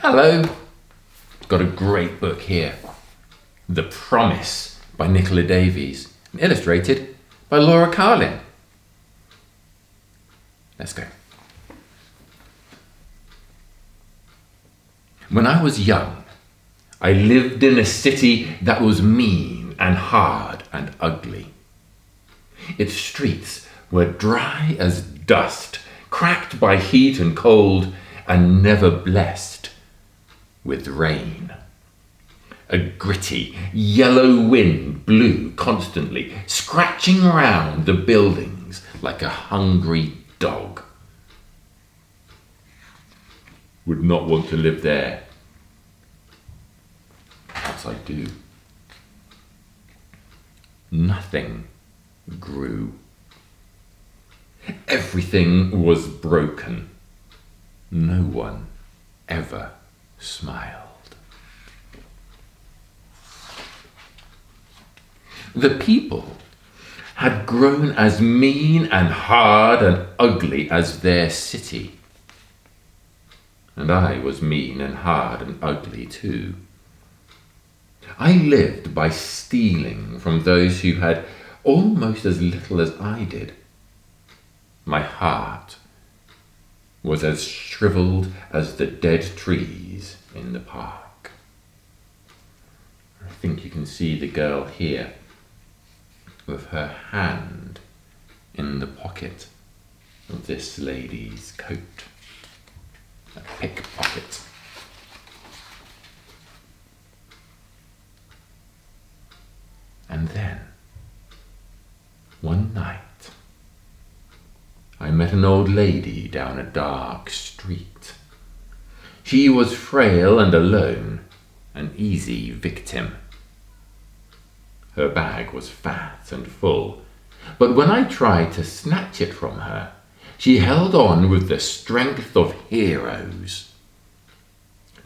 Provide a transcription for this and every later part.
Hello. Got a great book here. The Promise by Nicola Davies, illustrated by Laura Carlin. Let's go. When I was young, I lived in a city that was mean and hard and ugly. Its streets were dry as dust, cracked by heat and cold, and never blessed with rain. A gritty, yellow wind blew constantly, scratching around the buildings like a hungry dog. Would not want to live there. Perhaps I do. Nothing grew. Everything was broken. No one ever smiled. The people had grown as mean and hard and ugly as their city. And I was mean and hard and ugly too. I lived by stealing from those who had almost as little as I did. My heart was as shriveled as the dead trees in the park. I think you can see the girl here with her hand in the pocket of this lady's coat. A pickpocket. And then, one night, I met an old lady down a dark street. She was frail and alone, an easy victim. Her bag was fat and full, but when I tried to snatch it from her, she held on with the strength of heroes.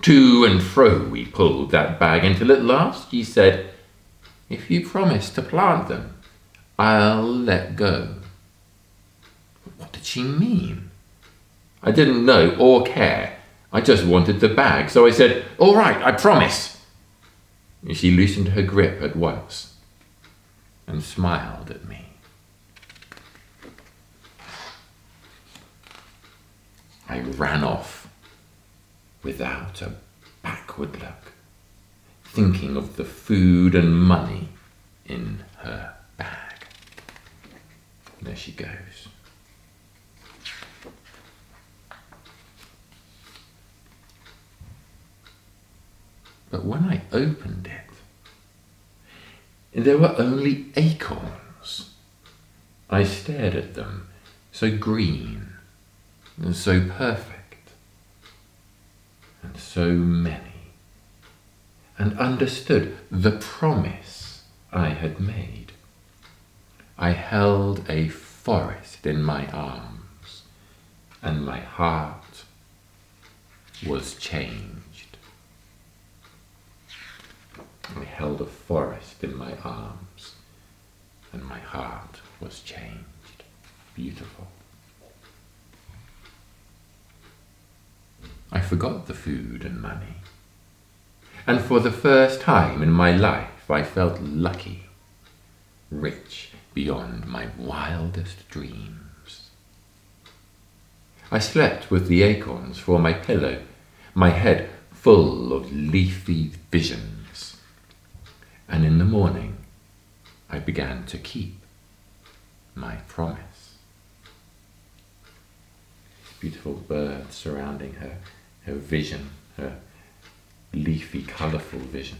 To and fro we pulled that bag until at last she said, "If you promise to plant them, I'll let go." What did she mean? I didn't know or care. I just wanted the bag, so I said, "All right, I promise." She loosened her grip at once and smiled at me. I ran off without a backward look, thinking of the food and money in her bag. There she goes. But when I opened it, there were only acorns. I stared at them, so green and so perfect, and so many, and understood the promise I had made. I held a forest in my arms, and my heart was changed. I held a forest in my arms, and my heart was changed. Beautiful. I forgot the food and money, and for the first time in my life I felt lucky, rich beyond my wildest dreams. I slept with the acorns for my pillow, my head full of leafy visions. And in the morning, I began to keep my promise. Beautiful birds surrounding her vision, her leafy, colourful vision.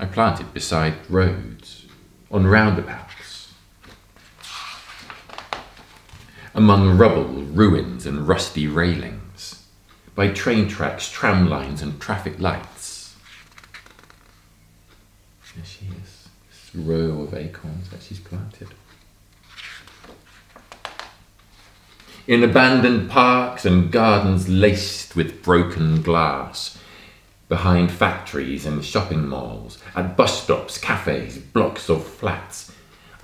I planted beside roads, on roundabouts, among rubble, ruins and rusty railings, by train tracks, tram lines and traffic lights. There she is, this row of acorns that she's planted. In abandoned parks and gardens laced with broken glass, behind factories and shopping malls, at bus stops, cafes, blocks of flats,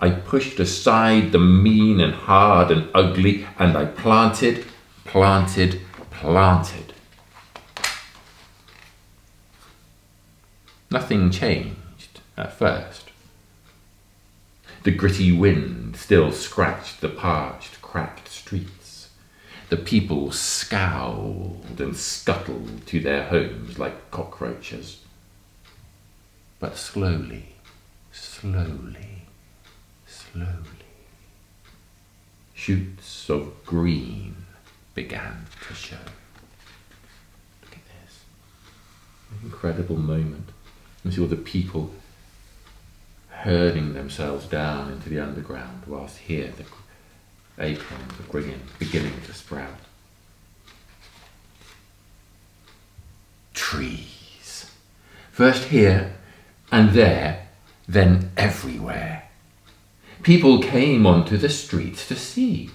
I pushed aside the mean and hard and ugly, and I planted, planted, planted. Nothing changed at first. The gritty wind still scratched the parched, cracked streets. The people scowled and scuttled to their homes like cockroaches. But slowly, slowly, slowly, shoots of green began to show. Look at this. An incredible moment. You see all the people herding themselves down into the underground, whilst here the acorns are beginning to sprout. Trees. First here and there, then everywhere. People came onto the streets to see.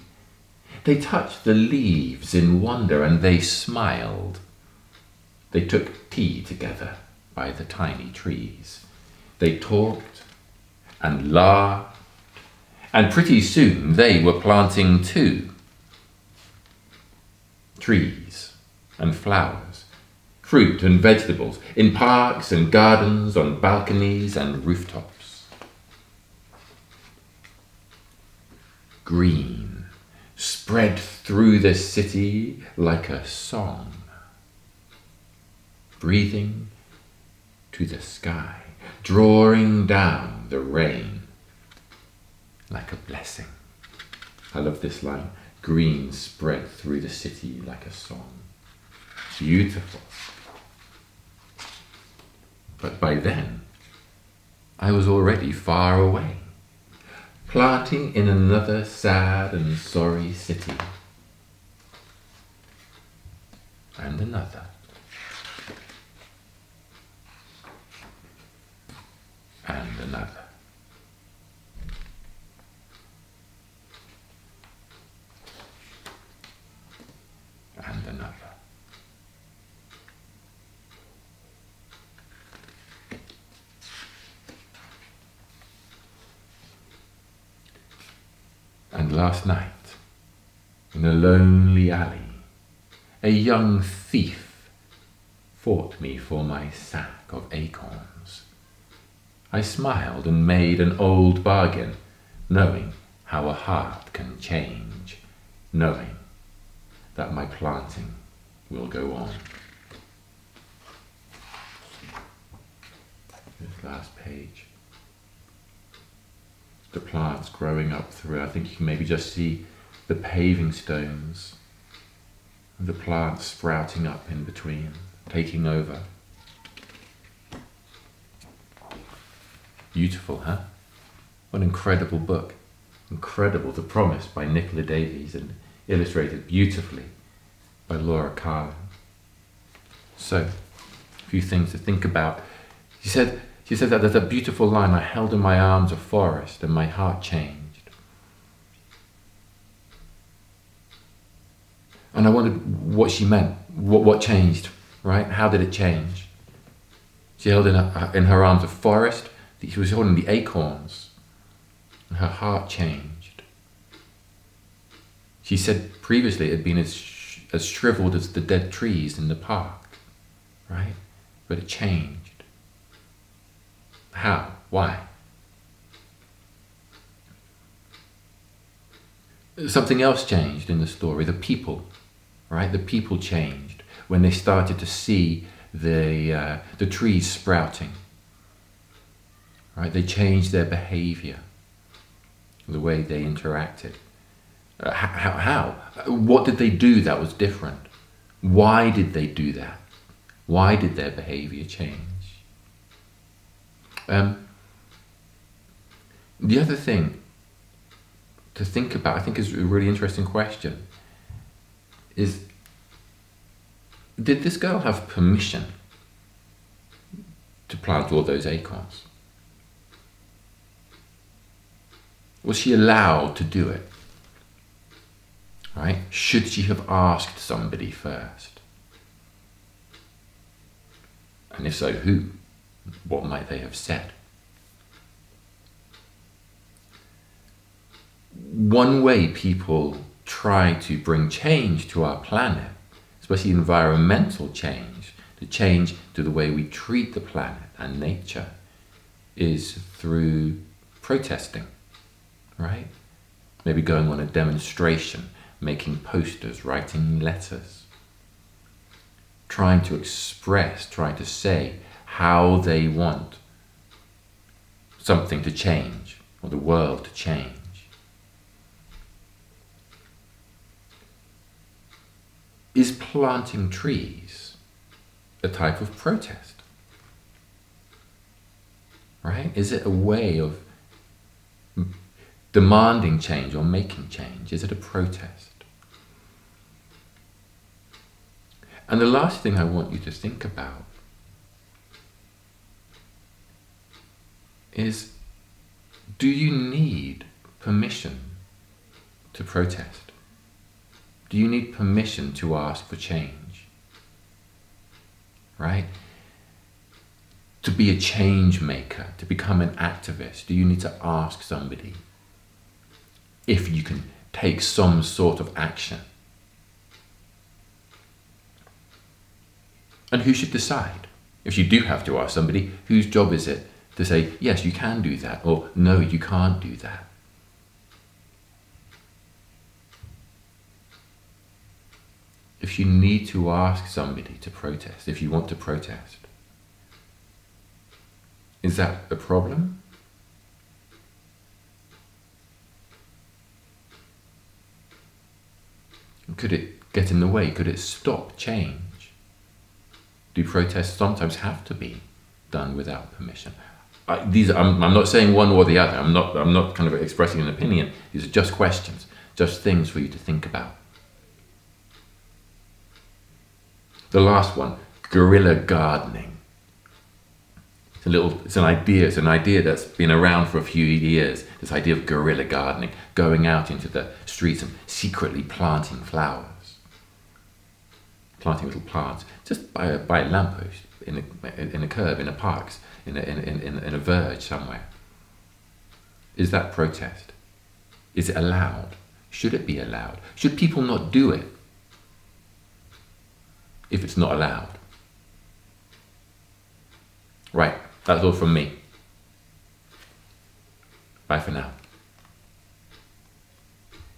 They touched the leaves in wonder and they smiled. They took tea together by the tiny trees. They talked and laughed, and pretty soon they were planting too. Trees and flowers, fruit and vegetables, in parks and gardens, on balconies and rooftops. Green spread through the city like a song, breathing to the sky, drawing down the rain like a blessing. I love this line. Green spread through the city like a song. Beautiful. But by then, I was already far away, planting in another sad and sorry city. And another. And another. And another. And last night, in a lonely alley, a young thief fought me for my sack of acorns. I smiled and made an old bargain, knowing how a heart can change, knowing that my planting will go on. This last page. The plants growing up through, I think you can maybe just see the paving stones, and the plants sprouting up in between, taking over. Beautiful, huh? What an incredible book. Incredible. The Promise by Nicola Davies and illustrated beautifully by Laura Carlin. So, a few things to think about. She said that there's a beautiful line, I held in my arms a forest and my heart changed. And I wondered what she meant, what changed, right? How did it change? She held in her arms a forest, she was holding the acorns, and her heart changed. She said previously it had been as shriveled as the dead trees in the park, right? But it changed. How? Why? Something else changed in the story, the people, right? The people changed when they started to see the trees sprouting, right? They changed their behavior, the way they interacted. How? What did they do that was different? Why did they do that? Why did their behavior change? The other thing to think about, I think is a really interesting question, is did this girl have permission to plant all those acorns? Was she allowed to do it? Right? Should she have asked somebody first? And if so, who? What might they have said? one way people try to bring change to our planet, especially environmental change, the change to the way we treat the planet and nature, is through protesting, right? Maybe going on a demonstration, making posters, writing letters, trying to express, trying to say how they want something to change or the world to change. Is planting trees a type of protest? Right? Is it a way of demanding change or making change? Is it a protest? And the last thing I want you to think about is, do you need permission to protest? Do you need permission to ask for change? Right? To be a change maker, to become an activist, do you need to ask somebody if you can take some sort of action? And who should decide? If you do have to ask somebody, whose job is it to say, yes, you can do that, or no, you can't do that? If you need to ask somebody to protest, if you want to protest, is that a problem? Could it get in the way? Could it stop change? Do protests sometimes have to be done without permission? I'm not saying one or the other. I'm not kind of expressing an opinion. These are just questions, just things for you to think about. The last one, guerrilla gardening. It's an idea that's been around for a few years. This idea of guerrilla gardening, going out into the streets and secretly planting flowers, planting little plants, just by a lamppost, in a curb, in a park, in a verge somewhere. Is that protest? Is it allowed? Should it be allowed? Should people not do it if it's not allowed? Right, that's all from me. Bye for now.